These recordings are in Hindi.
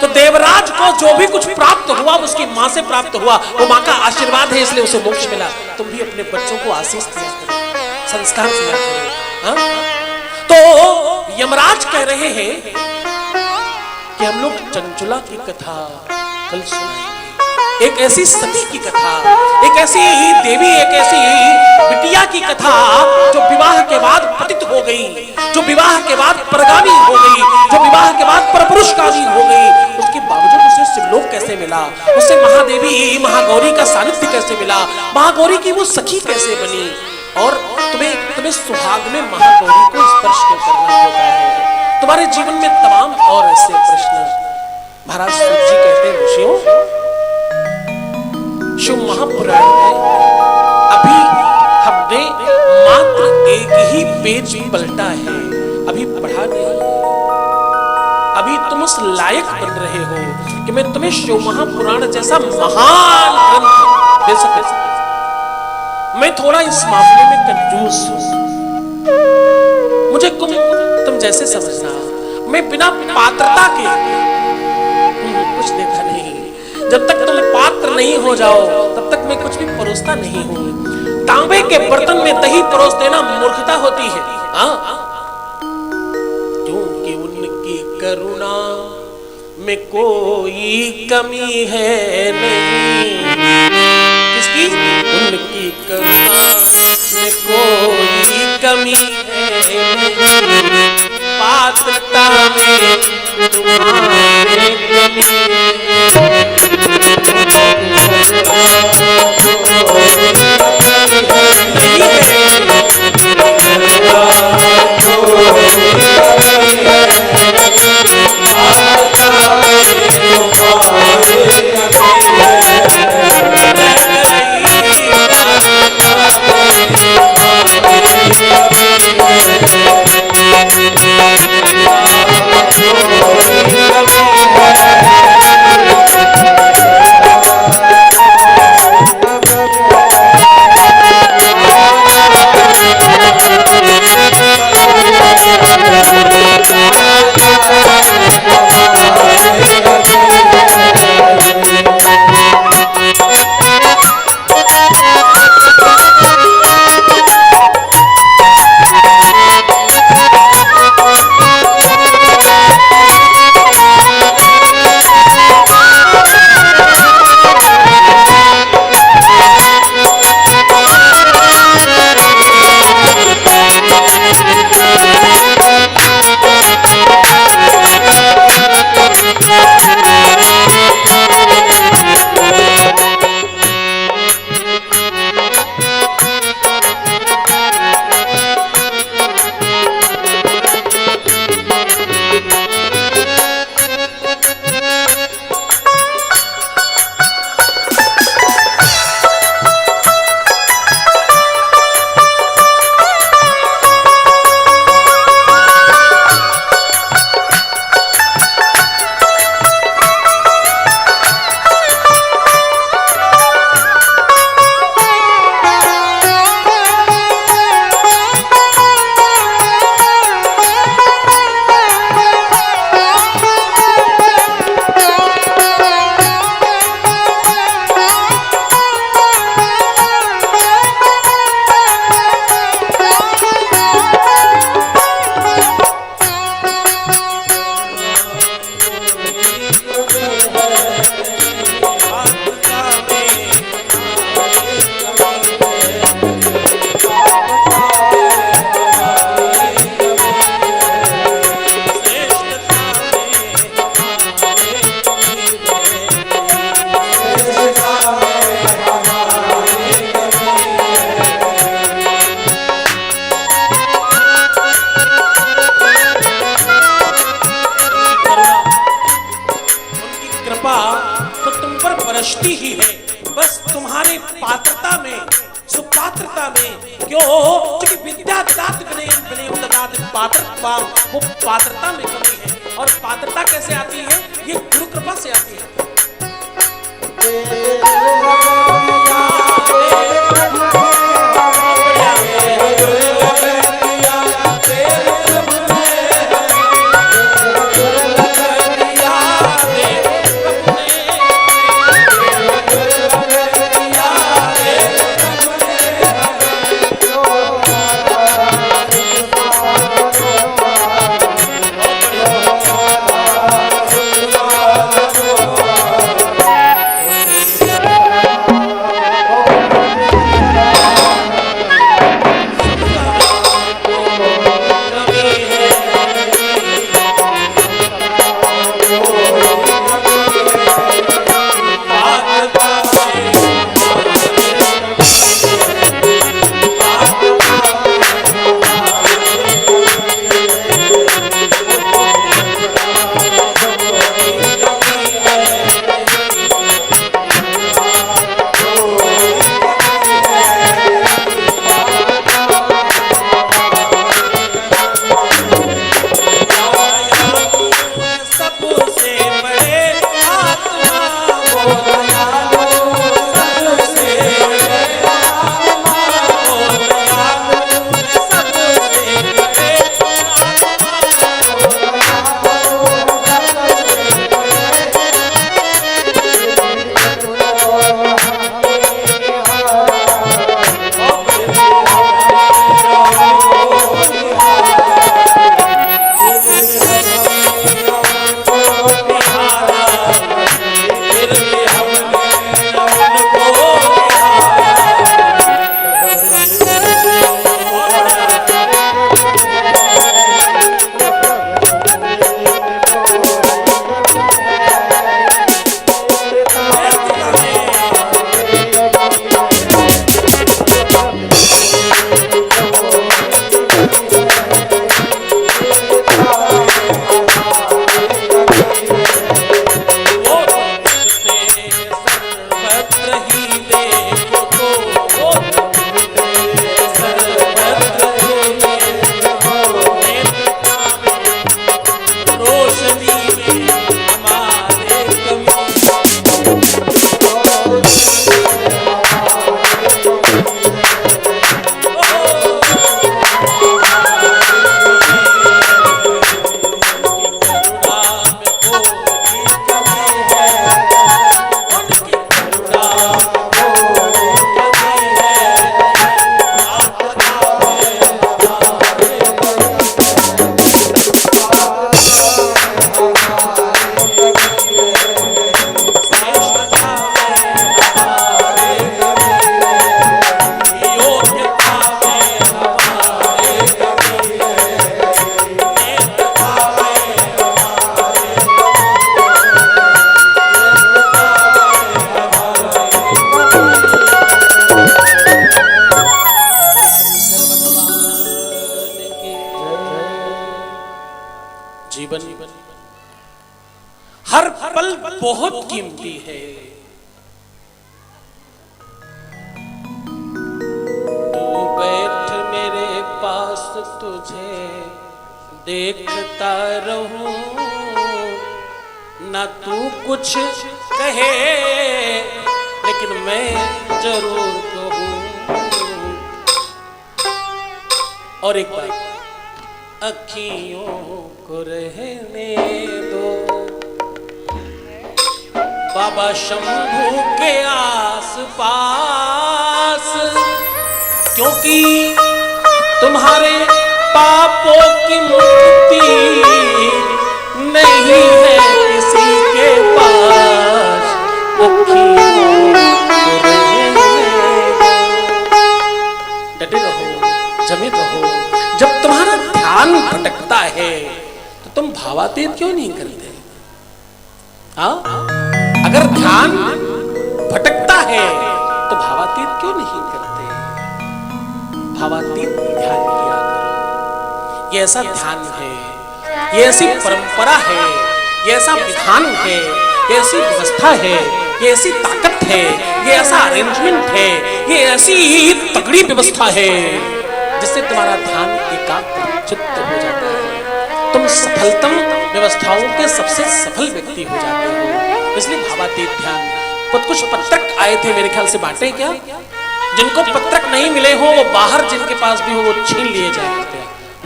तो देवराज को जो भी कुछ प्राप्त हुआ उसकी माँ से प्राप्त हुआ, वो माँ का आशीर्वाद है, इसलिए उसे मोक्ष मिला। तुम भी अपने बच्चों को आशीष दिया करो, संस्कार दिया करो। हाँ? तो यमराज कह रहे हैं कि हम लोग चंचुला की कथा कल सुनाएंगे, एक ऐसी सती की कथा, एक ऐसी देवी, एक ऐसी बिटिया की कथा जो विवाह के बाद पतित हो गई, जो विवाह के बाद परगामी हो गई, जो विवाह के बाद परपुरुषगामी हो गई। उसके बावजूद उसे शिवलोक कैसे मिला, उसे महादेवी महागौरी का सानिध्य कैसे मिला, महागौरी की वो सखी कैसे बनी, और तुम्हें सुहाग में महागौरी को स्पर्श क्यों करना होता है। तुम्हारे जीवन में तमाम और ऐसे प्रश्न। महाराज सूत जी कहते हैं, ऋषियों, शिव महापुराण में अभी हमने मात्र एक ही पेज पलटा है, अभी पढ़ा नहीं। अभी तुम उस लायक बन रहे हो कि मैं तुम्हें शिव महापुराण जैसा महान ग्रंथ दे सकूं। मैं थोड़ा इस मामले में कंजूस हूं, मुझे तुम जैसे समझना। मैं बिना पात्रता के कुछ देता नहीं। जब तक तुम पात्र नहीं हो जाओ तब तक मैं कुछ भी परोसता नहीं हूं। तांबे के बर्तन में दही परोस देना मूर्खता होती है। क्योंकि उनकी करुणा में कोई कमी है नहीं। किसकी? उनकी करुणा में कोई कमी है नहीं, पात्रता में तुम्हारे कमी है। दृष्टि ही है, बस तुम्हारे पात्रता में, सुपात्रता में। क्यों? क्योंकि विद्या ददात विनयम विनयम ददात पात्रता, वो पात्रता में कमी है। और पात्रता कैसे आती है? ये गुरु कृपा से आती है। हर पल बहुत कीमती है। तू बैठ मेरे पास, तुझे देखता रहूं, ना तू कुछ कहे लेकिन मैं जरूर कहूं। और एक बार अखियों को रहने दो बाबा शंभू के आस पास, क्योंकि तुम्हारे पापों की मुक्ति नहीं है किसी के पास। डटे रहो, जमे रहो। जब तुम्हारा ध्यान भटकता है तो तुम भावातीत क्यों नहीं करते? हाँ, अगर ध्यान भटकता है तो भावातीत क्यों नहीं करते? भावातीत ध्यान किया करो। ये ऐसा ध्यान है, ये ऐसी परंपरा है, ये ऐसा विधान है, ये ऐसी व्यवस्था है, ये ऐसी ताकत है, ये ऐसा अरेंजमेंट है, ये ऐसी तगड़ी व्यवस्था है जिससे तुम्हारा ध्यान एकाग्र चित्त हो जाता है। तुम सफलतम व्यवस्थाओं के सबसे सफल व्यक्ति हो जाते हो। इसलिए भावातीत ध्यान। कुछ पत्रक आए थे, मेरे ख्याल से बांटे क्या? जिनको पत्रक नहीं मिले हो वो बाहर जिनके पास भी हो वो छीन लिए जाए,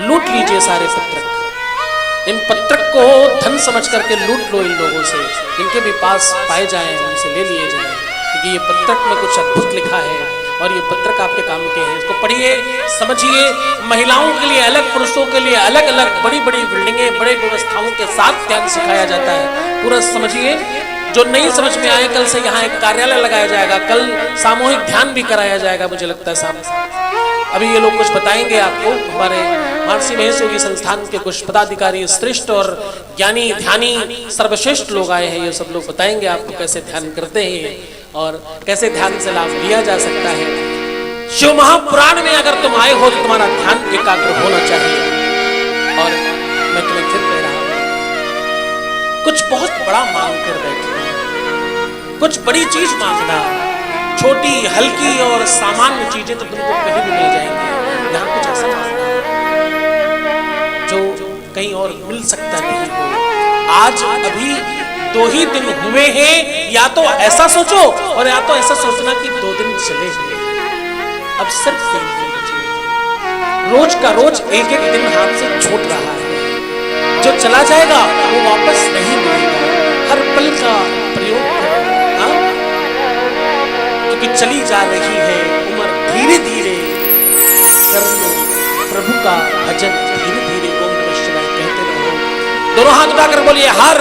लूट लीजिए सारे पत्रक। इन पत्रक को धन समझ करके लूट लो इन लोगों से, इनके भी पास पाए जाएं, उनसे ले लिए जाएं, क्योंकि ये पत्रक में कुछ अद्भुत लिखा है और ये पत्रक आपके काम के हैं। इसको पढ़िए, समझिए। महिलाओं के लिए अलग, पुरुषों के लिए अलग अलग बड़ी बड़ी बिल्डिंगें, बड़े व्यवस्थाओं के साथ ध्यान सिखाया जाता है। पूरा समझिए। जो नहीं समझ में आए, कल से यहाँ एक कार्यालय लगाया जाएगा, कल सामूहिक ध्यान भी कराया जाएगा, मुझे लगता है साहब। अभी ये लोग कुछ बताएंगे आपको। हमारे महर्षि महेश योगी संस्थान के कुछ पदाधिकारी, श्रेष्ठ और ज्ञानी ध्यानी सर्वश्रेष्ठ लोग आए हैं। ये सब लोग बताएंगे आपको कैसे ध्यान करते हैं और कैसे ध्यान से लाभ लिया जा सकता है। शिव महापुराण में अगर तुम आए हो तो तुम्हारा ध्यान एकाग्र होना चाहिए। और मैं तुम्हें फिर कह रहा हूं, कुछ बहुत बड़ा मांग कर बैठे, कुछ बड़ी चीज मांगना, छोटी हल्की और सामान्य चीजें तो तुमको कहीं भी मिल जाएंगी। यहाँ कुछ ऐसा मांगना जो कहीं और मिल सकता नहीं हो। आज अभी 2 ही दिन हुए हैं, या तो ऐसा सोचो और या तो ऐसा सोचना कि 2 दिन चले गए, अब सिर्फ 3 दिन बचे। रोज का रोज एक एक दिन हाथ से छूट रहा है। जो चला जाएगा वो वापस नहीं मिलेगा। हर पल का प्रयोग करो, क्योंकि चली जा रही है उम्र। धीरे धीरे कर लो प्रभु का भजन, धीरे धीरे ओम नमः शिवाय कहते रहो। दोनों हाथ उठाकर बोलिए हर